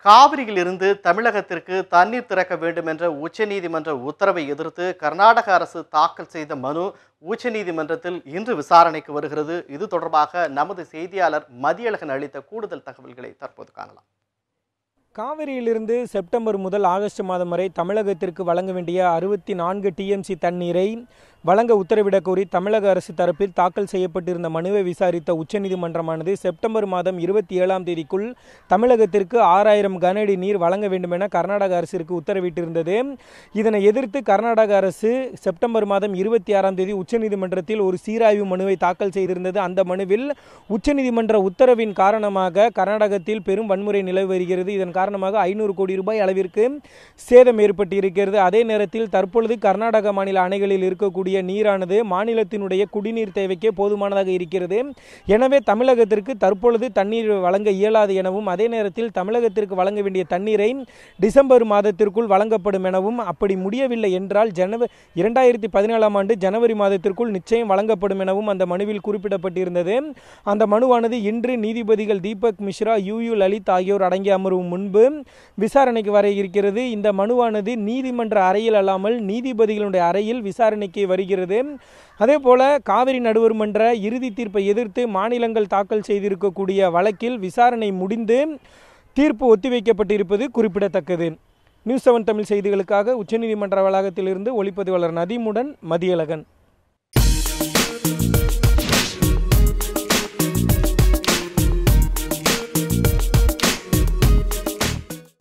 காவிரியிலிருந்து தமிழகத்திற்கு தண்ணீர் திறக்க வேண்டும் என்ற உச்சநீதிமன்ற உத்தரவை எதிர்த்து கர்நாடக அரசு தாக்கல் செய்த மனு உச்சநீதிமன்றத்தில் இன்று விசாரணைக்கு வருகிறது. இது தொடர்பாக நமது செய்தியாளர் மதியழகன் அளித்த கூடுதல் தகவல்களை தற்போது காணலாம். காவிரியிலிருந்து செப்டம்பர் முதல் ஆகஸ்ட் மாதம் வரை தமிழகத்திற்கு வழங்க வேண்டிய 64 டிஎம்சி தண்ணீரை வழங்க உத்தரவிடக் கோரி தமிழக அரசு தரப்பில் தாக்கல் செய்யப்பட்டிருந்த மனுவை விசாரித்த உச்சநீதிமன்றமானது செப்டம்பர் மாதம் 27ஆம் தேதிக்குள் தமிழகத்திற்கு 6000 கன அடி நீர் வழங்க வேண்டும் என கர்நாடக அரசிற்கு உத்தரவிட்டிருந்தது. இதனை எதிர்த்து கர்நாடக அரசு செப்டம்பர் மாதம் 26ஆம் தேதி உச்சநீதிமன்றத்தில் ஒரு சீராய்வு மனுவை தாக்கல் செய்திருந்தது. அந்த மனுவில் உச்சநீதிமன்ற உத்தரவின் காரணமாக கர்நாடகத்தில் பெரும் வன்முறை நிலவி வருகிறது. இதன் காரணமாக 500 கோடி ரூபாய் அளவிற்கு சேதம் ஏற்பட்டிருக்கிறது. அதே நேரத்தில் தற்பொழுது கர்நாடக மாநில அணைகளில் இருக்கக்கூடிய நீரானது மாநிலத்தினுடைய குடிநீர் தேவைக்கே போதுமானதாக இருக்கிறது. எனவே தமிழகத்திற்கு தற்பொழுது தண்ணீர் வழங்க இயலாது எனவும், அதே நேரத்தில் தமிழகத்திற்கு வழங்க வேண்டிய தண்ணீரை டிசம்பர் மாதத்திற்குள் வழங்கப்படும் எனவும், அப்படி முடியவில்லை என்றால் 2017ஆம் ஆண்டு ஜனவரி மாதத்திற்குள் நிச்சயம் வழங்கப்படும் எனவும் அந்த மனுவில் குறிப்பிடப்பட்டிருந்தது. அந்த மனுவானது இன்று நீதிபதிகள் தீபக் மிஸ்ரா, யூ லலித் ஆகியோர் அடங்கிய அமர்வு முன்பு விசாரணைக்கு வர இருக்கிறது. இந்த மனுவானது நீதிமன்ற அறையில் அல்லாமல் நீதிபதிகளுடைய அறையில் விசாரணைக்கு வருகிறது. அதே போல காவிரி நடுவர் மன்ற இறுதி தீர்ப்பை எதிர்த்து மாநிலங்கள் தாக்கல் செய்திருக்கக்கூடிய வழக்கில் விசாரணை முடிந்து தீர்ப்பு ஒத்திவைக்கப்பட்டிருப்பது குறிப்பிடத்தக்கது. நியூஸ் 7 தமிழ் செய்திகளுக்காக உச்சநீதிமன்ற வளாகத்திலிருந்து ஒளிப்பதிவாளர் நதீமுடன் மதியழகன்.